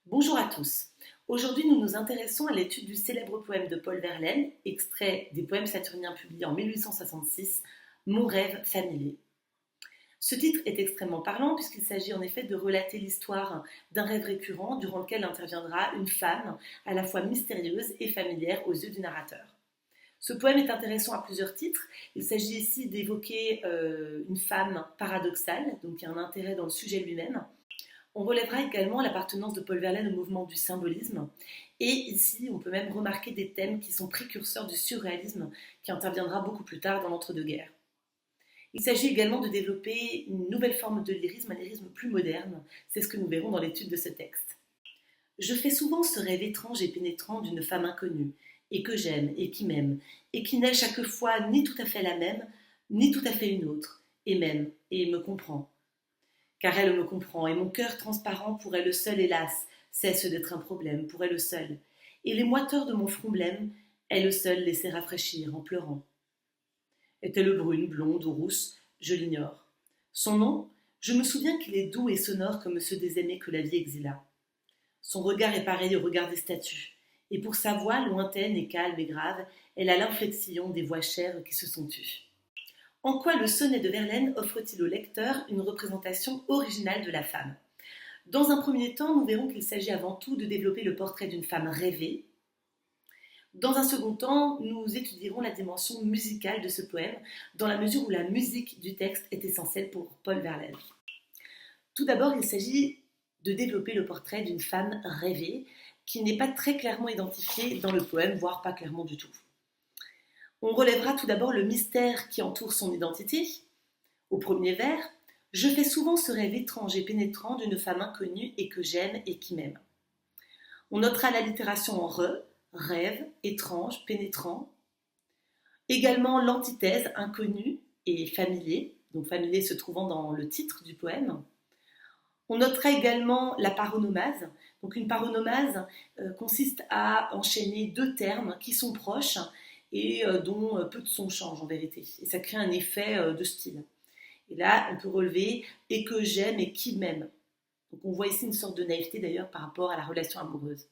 Bonjour à tous. Aujourd'hui, nous nous intéressons à l'étude du célèbre poème de Paul Verlaine, extrait des poèmes saturniens publiés en 1866, Mon rêve familier. Ce titre est extrêmement parlant puisqu'il s'agit en effet de relater l'histoire d'un rêve récurrent durant lequel interviendra une femme à la fois mystérieuse et familière aux yeux du narrateur. Ce poème est intéressant à plusieurs titres. Il s'agit ici d'évoquer une femme paradoxale, donc qui a un intérêt dans le sujet lui-même. On relèvera également l'appartenance de Paul Verlaine au mouvement du symbolisme. Et ici, on peut même remarquer des thèmes qui sont précurseurs du surréalisme, qui interviendra beaucoup plus tard dans l'entre-deux-guerres. Il s'agit également de développer une nouvelle forme de lyrisme, un lyrisme plus moderne. C'est ce que nous verrons dans l'étude de ce texte. Je fais souvent ce rêve étrange et pénétrant d'une femme inconnue, et que j'aime, et qui m'aime, et qui n'est chaque fois ni tout à fait la même, ni tout à fait une autre, et m'aime, et me comprend. Car elle me comprend, et mon cœur transparent pour elle seul, hélas, cesse d'être un problème, pour elle seul. Et les moiteurs de mon front blême, elle seule laissait rafraîchir en pleurant. Est-elle brune, blonde ou rousse? Je l'ignore. Son nom? Je me souviens qu'il est doux et sonore comme ceux des aimés que la vie exila. Son regard est pareil au regard des statues, et pour sa voix lointaine et calme et grave, elle a l'inflexion des voix chères qui se sont tues. En quoi le sonnet de Verlaine offre-t-il au lecteur une représentation originale de la femme? Dans un premier temps, nous verrons qu'il s'agit avant tout de développer le portrait d'une femme rêvée. Dans un second temps, nous étudierons la dimension musicale de ce poème, dans la mesure où la musique du texte est essentielle pour Paul Verlaine. Tout d'abord, il s'agit de développer le portrait d'une femme rêvée, qui n'est pas très clairement identifiée dans le poème, voire pas clairement du tout. On relèvera tout d'abord le mystère qui entoure son identité. Au premier vers, je fais souvent ce rêve étrange et pénétrant d'une femme inconnue et que j'aime et qui m'aime. On notera l'allitération en re, rêve, étrange, pénétrant. Également l'antithèse inconnu et familier, donc familier se trouvant dans le titre du poème. On notera également la paronomase. Donc une paronomase consiste à enchaîner deux termes qui sont proches et dont peu de sons changent en vérité. Et ça crée un effet de style. Et là, on peut relever « et que j'aime et qui m'aime ». Donc on voit ici une sorte de naïveté d'ailleurs par rapport à la relation amoureuse.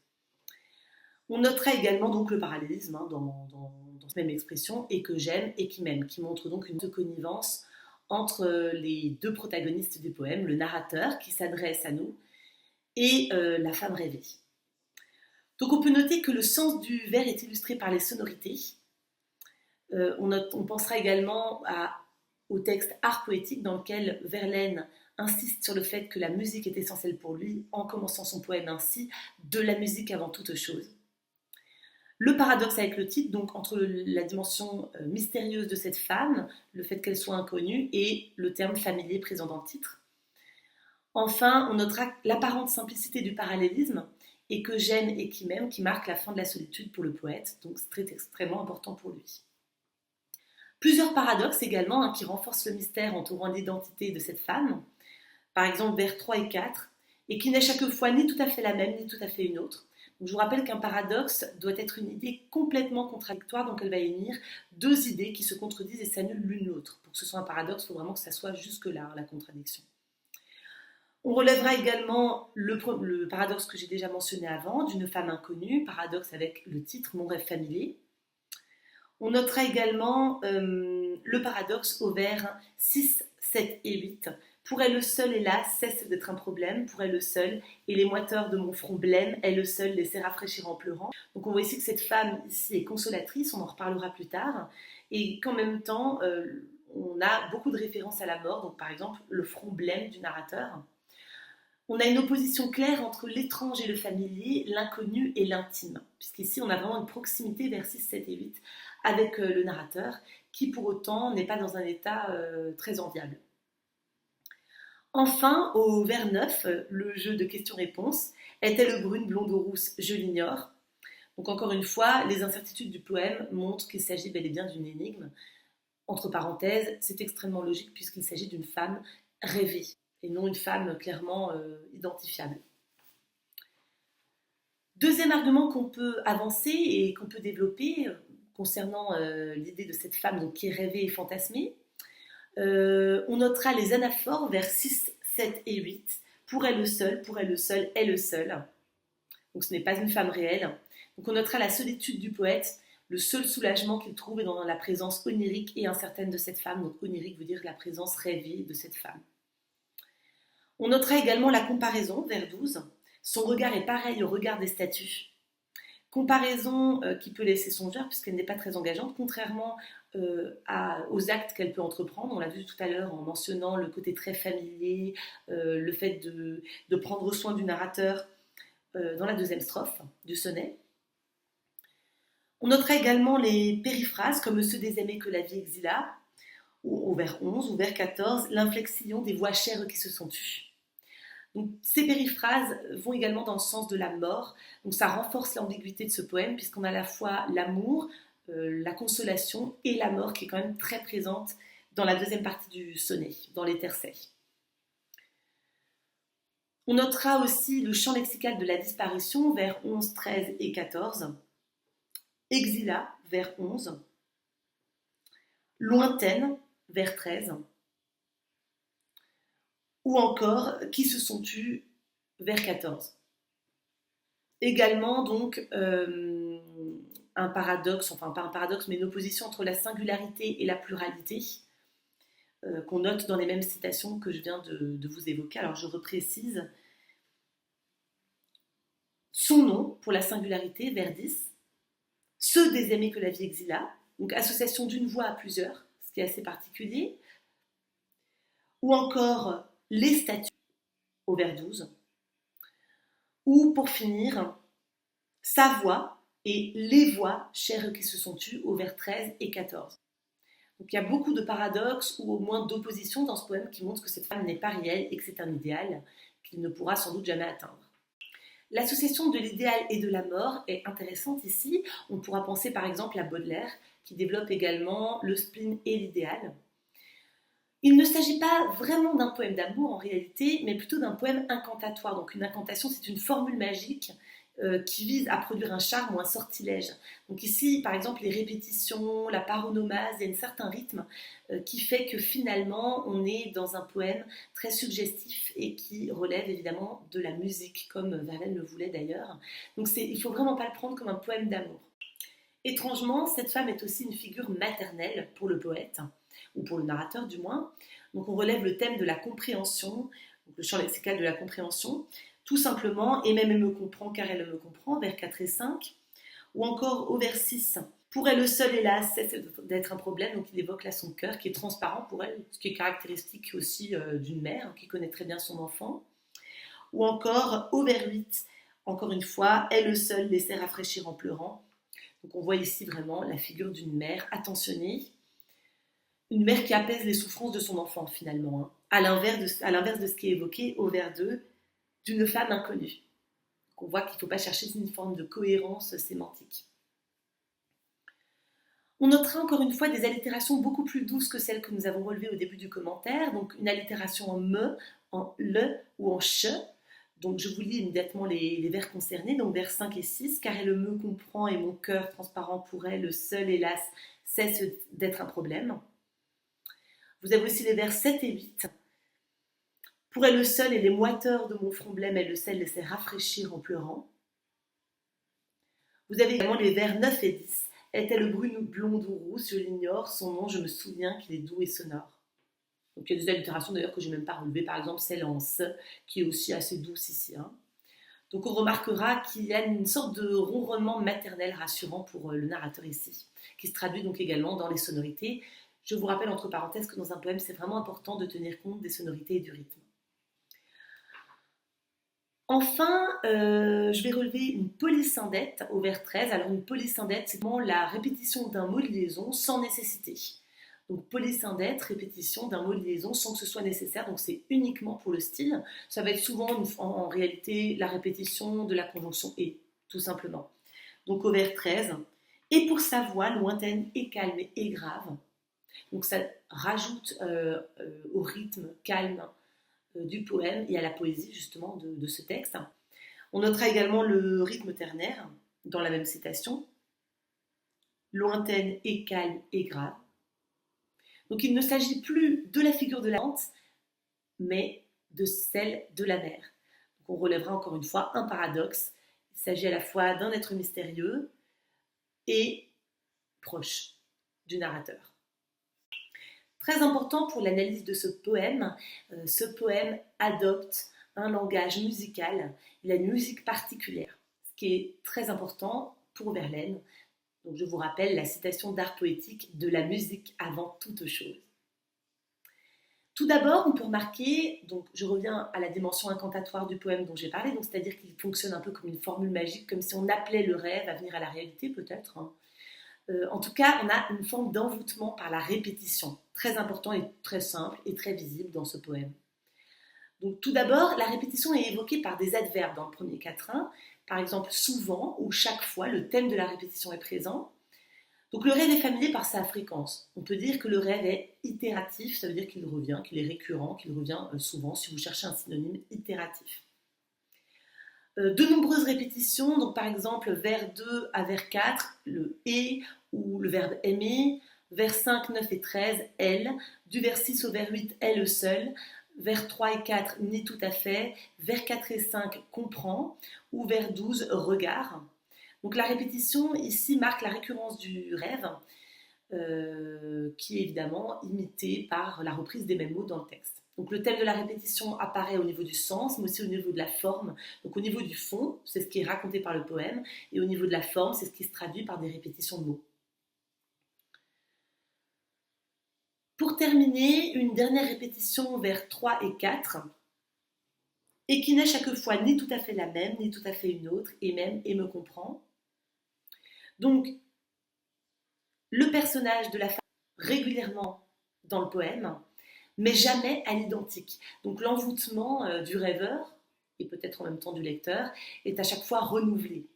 On notera également donc le parallélisme dans cette même expression « et que j'aime et qui m'aime », qui montre donc une connivence entre les deux protagonistes du poème, le narrateur qui s'adresse à nous et la femme rêvée. Donc on peut noter que le sens du vers est illustré par les sonorités. On pensera également au texte Art poétique dans lequel Verlaine insiste sur le fait que la musique est essentielle pour lui en commençant son poème ainsi, de la musique avant toute chose. Le paradoxe avec le titre, donc entre la dimension mystérieuse de cette femme, le fait qu'elle soit inconnue, et le terme familier présent dans le titre. Enfin, on notera l'apparente simplicité du parallélisme et que j'aime et qui m'aime, qui marque la fin de la solitude pour le poète, donc c'est extrêmement important pour lui. Plusieurs paradoxes également qui renforcent le mystère entourant l'identité de cette femme, par exemple vers 3 et 4, et qui n'est chaque fois ni tout à fait la même, ni tout à fait une autre. Donc, je vous rappelle qu'un paradoxe doit être une idée complètement contradictoire, donc elle va unir deux idées qui se contredisent et s'annulent l'une l'autre. Pour que ce soit un paradoxe, il faut vraiment que ça soit jusque-là, la contradiction. On relèvera également le paradoxe que j'ai déjà mentionné avant, d'une femme inconnue, paradoxe avec le titre « Mon rêve familier ». On notera également le paradoxe au vers 6, 7 et 8. Pour elle seul, hélas, cesse d'être un problème, pour elle seul, et les moiteurs de mon front blême, elle seule laissait rafraîchir en pleurant. Donc on voit ici que cette femme ici est consolatrice, on en reparlera plus tard, et qu'en même temps, on a beaucoup de références à la mort, donc par exemple le front blême du narrateur. On a une opposition claire entre l'étrange et le familier, l'inconnu et l'intime, puisqu'ici on a vraiment une proximité vers 6, 7 et 8 avec le narrateur, qui pour autant n'est pas dans un état très enviable. Enfin, au vers 9, le jeu de questions-réponses. Est-elle brune, blonde ou rousse? Je l'ignore. Donc encore une fois, les incertitudes du poème montrent qu'il s'agit bel et bien d'une énigme. Entre parenthèses, c'est extrêmement logique puisqu'il s'agit d'une femme rêvée et non une femme clairement identifiable. Deuxième argument qu'on peut avancer et qu'on peut développer concernant l'idée de cette femme donc, qui est rêvée et fantasmée, on notera les anaphores vers 6, 7 et 8. Pour elle seul, elle seule. Donc ce n'est pas une femme réelle. Donc on notera la solitude du poète, le seul soulagement qu'il trouve est dans la présence onirique et incertaine de cette femme. Donc onirique veut dire la présence rêvée de cette femme. On notera également la comparaison, vers 12. Son regard est pareil au regard des statues. Comparaison qui peut laisser songeur puisqu'elle n'est pas très engageante, contrairement aux actes qu'elle peut entreprendre. On l'a vu tout à l'heure en mentionnant le côté très familier, le fait de prendre soin du narrateur dans la deuxième strophe du sonnet. On notera également les périphrases comme ceux des aimés que la vie exila, ou au vers 11 ou vers 14, l'inflexion des voix chères qui se sont tues. Donc, ces périphrases vont également dans le sens de la mort, donc ça renforce l'ambiguïté de ce poème puisqu'on a à la fois l'amour, la consolation et la mort qui est quand même très présente dans la deuxième partie du sonnet, dans les tercets. On notera aussi le champ lexical de la disparition vers 11, 13 et 14, exila vers 11, lointaine vers 13, ou encore qui se sont tus vers 14. Également donc un paradoxe, enfin pas un paradoxe mais une opposition entre la singularité et la pluralité qu'on note dans les mêmes citations que je viens de vous évoquer. Alors je reprécise son nom pour la singularité vers 10, ceux des aimés que la vie exila, donc association d'une voix à plusieurs, ce qui est assez particulier, ou encore les statues au vers 12, ou pour finir, sa voix et les voix chères qui se sont tues au vers 13 et 14. Donc il y a beaucoup de paradoxes ou au moins d'oppositions dans ce poème qui montrent que cette femme n'est pas réelle et que c'est un idéal qu'il ne pourra sans doute jamais atteindre. L'association de l'idéal et de la mort est intéressante ici. On pourra penser par exemple à Baudelaire qui développe également le spleen et l'idéal. Il ne s'agit pas vraiment d'un poème d'amour en réalité, mais plutôt d'un poème incantatoire. Donc une incantation, c'est une formule magique qui vise à produire un charme ou un sortilège. Donc ici, par exemple, les répétitions, la paronomase, il y a un certain rythme qui fait que finalement, on est dans un poème très suggestif et qui relève évidemment de la musique, comme Verlaine le voulait d'ailleurs. Donc il ne faut vraiment pas le prendre comme un poème d'amour. Étrangement, cette femme est aussi une figure maternelle pour le poète, ou pour le narrateur du moins. Donc on relève le thème de la compréhension, donc le champ lexical de la compréhension, tout simplement, et même elle me comprend car elle me comprend, vers 4 et 5, ou encore au vers 6. Pour elle, le seul, hélas, cesse d'être un problème, donc il évoque là son cœur qui est transparent pour elle, ce qui est caractéristique aussi d'une mère qui connaît très bien son enfant. Ou encore au vers 8, encore une fois, elle le seul laissait rafraîchir en pleurant. Donc on voit ici vraiment la figure d'une mère attentionnée, une mère qui apaise les souffrances de son enfant finalement, hein, à l'inverse de ce qui est évoqué au vers 2, d'une femme inconnue. Donc on voit qu'il ne faut pas chercher une forme de cohérence sémantique. On notera encore une fois des allitérations beaucoup plus douces que celles que nous avons relevées au début du commentaire, donc une allitération en me, en le ou en che. Donc je vous lis immédiatement les vers concernés, donc vers 5 et 6, car elle me comprend et mon cœur transparent pour elle, le seul hélas cesse d'être un problème. Vous avez aussi les vers 7 et 8. Pour elle le seul et les moiteurs de mon front blême, elle le sel laissait rafraîchir en pleurant. Vous avez également les vers 9 et 10. Est-elle brune, blonde ou rousse? Je l'ignore, son nom, je me souviens qu'il est doux et sonore. Donc il y a des allitérations d'ailleurs que je n'ai même pas relevées, par exemple celle en se, qui est aussi assez douce ici. Hein. Donc on remarquera qu'il y a une sorte de ronronnement maternel rassurant pour le narrateur ici, qui se traduit donc également dans les sonorités. Je vous rappelle entre parenthèses que dans un poème, c'est vraiment important de tenir compte des sonorités et du rythme. Enfin, je vais relever une polysynthète au vers 13. Alors une polysynthète, c'est vraiment la répétition d'un mot de liaison sans nécessité. Donc polysynthète, répétition d'un mot de liaison sans que ce soit nécessaire, donc c'est uniquement pour le style. Ça va être souvent en réalité la répétition de la conjonction et, tout simplement. Donc au vers 13, et pour sa voix lointaine et calme et grave. Donc ça rajoute au rythme calme du poème et à la poésie justement de ce texte. On notera également le rythme ternaire dans la même citation, lointaine et calme et grave. Donc il ne s'agit plus de la figure de la lente, mais de celle de la mer. Donc on relèvera encore une fois un paradoxe, Il s'agit à la fois d'un être mystérieux et proche du narrateur. Très important pour l'analyse de ce poème adopte un langage musical, il a une musique particulière, ce qui est très important pour Verlaine. Donc je vous rappelle la citation d'Art poétique de la musique avant toute chose. Tout d'abord, on peut remarquer, donc je reviens à la dimension incantatoire du poème dont j'ai parlé, donc c'est-à-dire qu'il fonctionne un peu comme une formule magique, comme si on appelait le rêve à venir à la réalité peut-être. En tout cas, on a une forme d'envoûtement par la répétition, très important et très simple et très visible dans ce poème. Donc tout d'abord, la répétition est évoquée par des adverbes dans le premier quatrain, par exemple souvent ou chaque fois, le thème de la répétition est présent. Donc le rêve est familier par sa fréquence. On peut dire que le rêve est itératif, ça veut dire qu'il revient, qu'il est récurrent, qu'il revient souvent, si vous cherchez un synonyme itératif. De nombreuses répétitions, donc par exemple vers 2 à vers 4, le « et » ou le verbe « aimer », vers 5, 9 et 13, « elle », du vers 6 au vers 8, « elle seule », vers 3 et 4, « ni tout à fait », vers 4 et 5, « comprend », ou vers 12, « regard ». Donc la répétition ici marque la récurrence du rêve, qui est évidemment imitée par la reprise des mêmes mots dans le texte. Donc le thème de la répétition apparaît au niveau du sens, mais aussi au niveau de la forme. Donc au niveau du fond, c'est ce qui est raconté par le poème, et au niveau de la forme, c'est ce qui se traduit par des répétitions de mots. Pour terminer, une dernière répétition vers 3 et 4, et qui n'est chaque fois ni tout à fait la même, ni tout à fait une autre, et même et me comprend. Donc, le personnage de la femme régulièrement dans le poème, mais jamais à l'identique. Donc l'envoûtement du rêveur, et peut-être en même temps du lecteur, est à chaque fois renouvelé.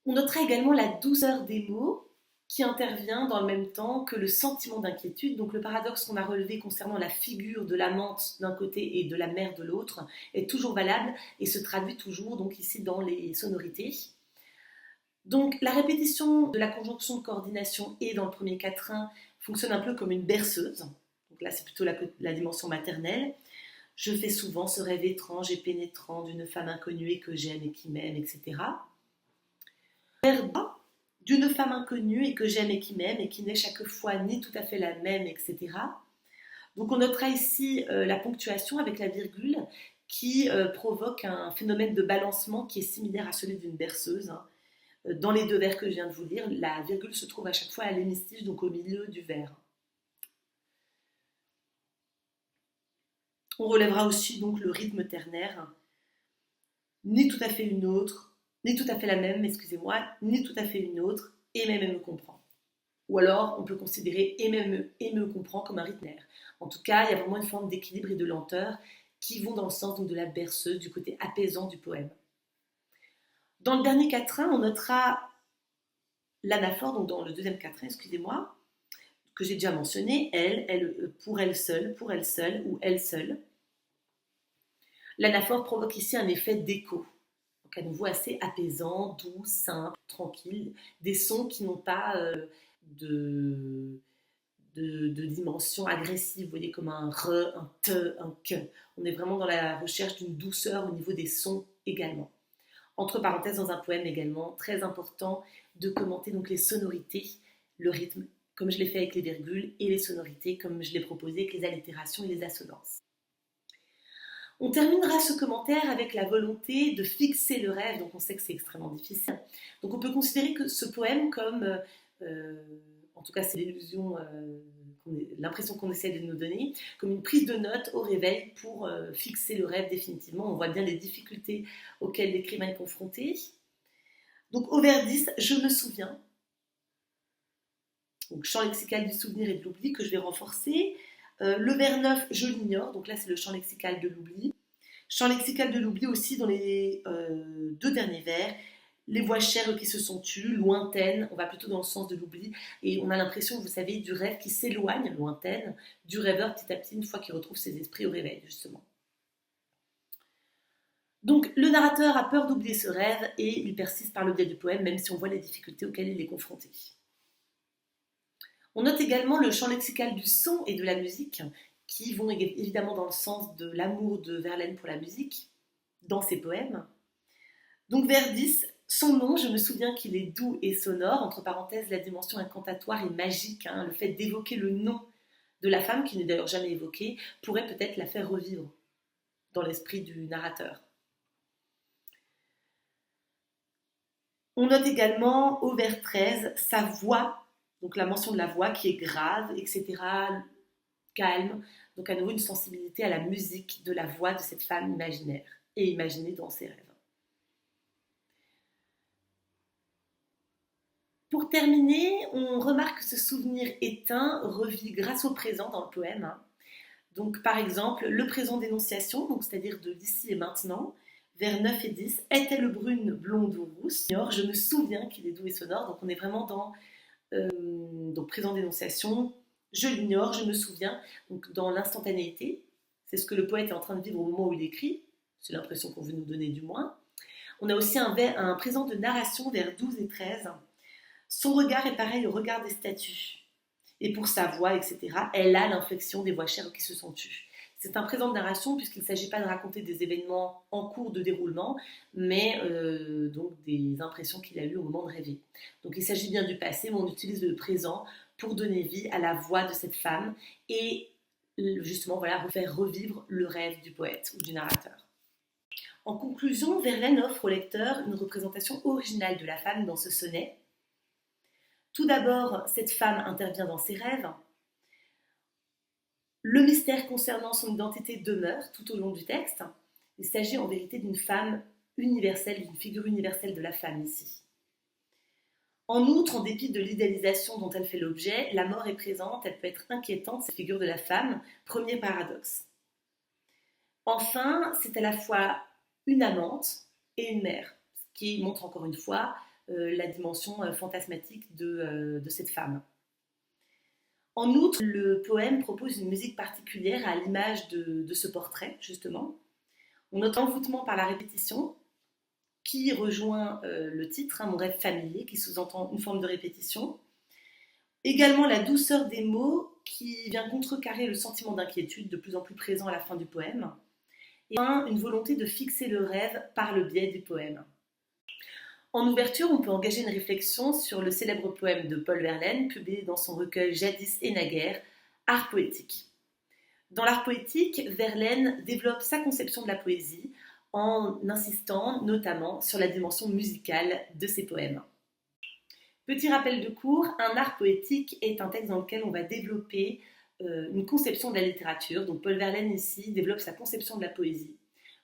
On notera également la douceur des mots qui intervient dans le même temps que le sentiment d'inquiétude. Donc le paradoxe qu'on a relevé concernant la figure de l'amante d'un côté et de la mère de l'autre est toujours valable et se traduit toujours donc ici dans les sonorités. Donc la répétition de la conjonction de coordination et dans le premier quatrain fonctionne un peu comme une berceuse. Donc là c'est plutôt la dimension maternelle. Je fais souvent ce rêve étrange et pénétrant d'une femme inconnue et que j'aime et qui m'aime, etc. Vers bas, d'une femme inconnue et que j'aime et qui m'aime et qui n'est chaque fois ni tout à fait la même, etc. Donc on notera ici la ponctuation avec la virgule qui provoque un phénomène de balancement qui est similaire à celui d'une berceuse. Dans les deux vers que je viens de vous lire, la virgule se trouve à chaque fois à l'hémistiche, donc au milieu du vers. On relèvera aussi donc le rythme ternaire, ni tout à fait une autre, ni tout à fait la même, excusez-moi, ni tout à fait une autre, et même elle me comprend. Ou alors on peut considérer et même et me comprend comme un rythme ternaire. En tout cas, il y a vraiment une forme d'équilibre et de lenteur qui vont dans le sens donc, de la berceuse, du côté apaisant du poème. Dans le dernier quatrain, on notera l'anaphore, donc dans le deuxième quatrain, excusez-moi, que j'ai déjà mentionné, elle, pour elle seule ou elle seule. L'anaphore provoque ici un effet d'écho, donc à nouveau assez apaisant, doux, simple, tranquille, des sons qui n'ont pas de dimension agressive, vous voyez, comme un re, un te, un que. On est vraiment dans la recherche d'une douceur au niveau des sons également. Entre parenthèses, dans un poème également, très important de commenter donc les sonorités, le rythme, comme je l'ai fait avec les virgules, et les sonorités, comme je l'ai proposé avec les allitérations et les assonances. On terminera ce commentaire avec la volonté de fixer le rêve, donc on sait que c'est extrêmement difficile. Donc on peut considérer que ce poème comme, en tout cas c'est l'illusion, l'impression qu'on essaie de nous donner, comme une prise de notes au réveil pour fixer le rêve définitivement. On voit bien les difficultés auxquelles l'écrivain est confronté. Donc au vers 10, je me souviens. Donc champ lexical du souvenir et de l'oubli que je vais renforcer. Le vers 9, je l'ignore. Donc là c'est le champ lexical de l'oubli. Champ lexical de l'oubli aussi dans les deux derniers vers. Les voix chères qui se sont tues, lointaines, on va plutôt dans le sens de l'oubli, et on a l'impression, vous savez, du rêve qui s'éloigne, lointaine, du rêveur petit à petit, une fois qu'il retrouve ses esprits au réveil, justement. Donc, le narrateur a peur d'oublier ce rêve, et il persiste par le biais du poème, même si on voit les difficultés auxquelles il est confronté. On note également le champ lexical du son et de la musique, qui vont évidemment dans le sens de l'amour de Verlaine pour la musique, dans ses poèmes. Donc vers 10, son nom, je me souviens qu'il est doux et sonore, entre parenthèses, la dimension incantatoire et magique, le fait d'évoquer le nom de la femme, qui n'est d'ailleurs jamais évoqué, pourrait peut-être la faire revivre dans l'esprit du narrateur. On note également au vers 13 sa voix, donc la mention de la voix qui est grave, etc., calme, donc à nouveau une sensibilité à la musique de la voix de cette femme imaginaire et imaginée dans ses rêves. Pour terminer, on remarque que ce souvenir éteint revit grâce au présent dans le poème. Donc par exemple, le présent d'énonciation, donc c'est-à-dire de l'ici et maintenant, vers 9 et 10, est-elle brune, blonde ou rousse? Je me souviens qu'il est doux et sonore, donc on est vraiment dans donc présent d'énonciation, je l'ignore, je me souviens, donc dans l'instantanéité, c'est ce que le poète est en train de vivre au moment où il écrit, c'est l'impression qu'on veut nous donner du moins. On a aussi un présent de narration vers 12 et 13. Son regard est pareil au regard des statues. Et pour sa voix, etc., elle a l'inflexion des voix chères qui se sont tues. C'est un présent de narration puisqu'il ne s'agit pas de raconter des événements en cours de déroulement, mais donc des impressions qu'il a eues au moment de rêver. Donc il s'agit bien du passé, mais on utilise le présent pour donner vie à la voix de cette femme et justement faire revivre le rêve du poète ou du narrateur. En conclusion, Verlaine offre au lecteur une représentation originale de la femme dans ce sonnet. Tout d'abord, cette femme intervient dans ses rêves. Le mystère concernant son identité demeure tout au long du texte. Il s'agit en vérité d'une femme universelle, d'une figure universelle de la femme ici. En outre, en dépit de l'idéalisation dont elle fait l'objet, la mort est présente, elle peut être inquiétante, cette figure de la femme, premier paradoxe. Enfin, c'est à la fois une amante et une mère, ce qui montre encore une fois la dimension fantasmatique de cette femme. En outre, le poème propose une musique particulière à l'image de ce portrait, justement. On note l'envoûtement par la répétition, qui rejoint le titre, Mon rêve familier, qui sous-entend une forme de répétition. Également la douceur des mots, qui vient contrecarrer le sentiment d'inquiétude de plus en plus présent à la fin du poème. Et enfin, une volonté de fixer le rêve par le biais du poème. En ouverture, on peut engager une réflexion sur le célèbre poème de Paul Verlaine, publié dans son recueil Jadis et naguère, Art poétique. Dans l'art poétique, Verlaine développe sa conception de la poésie en insistant notamment sur la dimension musicale de ses poèmes. Petit rappel de cours, un art poétique est un texte dans lequel on va développer une conception de la littérature. Donc Paul Verlaine ici développe sa conception de la poésie.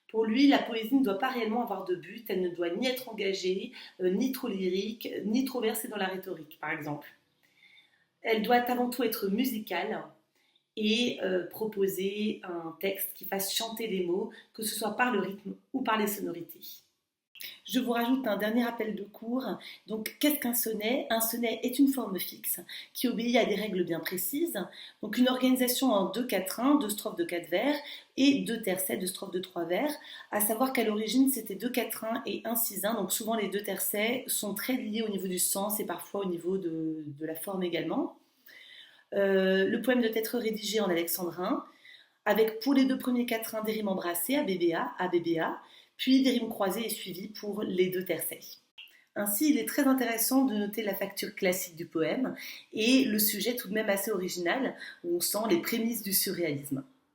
Pour lui, la poésie ne doit pas réellement avoir de but, elle ne doit ni être engagée, ni trop lyrique, ni trop versée dans la rhétorique, par exemple. Elle doit avant tout être musicale et proposer un texte qui fasse chanter les mots, que ce soit par le rythme ou par les sonorités. Je vous rajoute un dernier rappel de cours. Donc, qu'est-ce qu'un sonnet? Un sonnet est une forme fixe qui obéit à des règles bien précises. Donc, une organisation en 2-4-1, 2 strophes de 4 vers et 2 tercets, 2 strophes de 3 vers. À savoir qu'à l'origine, c'était 2-4-1 et 1-6-1. Donc, souvent, les 2 tercets sont très liés au niveau du sens et parfois au niveau de la forme également. Le poème doit être rédigé en alexandrin, avec pour les 2 premiers quatrains des rimes embrassées, ABBA, ABBA, puis des rimes croisées et suivies pour les 2 tercets. Ainsi, il est très intéressant de noter la facture classique du poème et le sujet tout de même assez original, où on sent les prémices du surréalisme.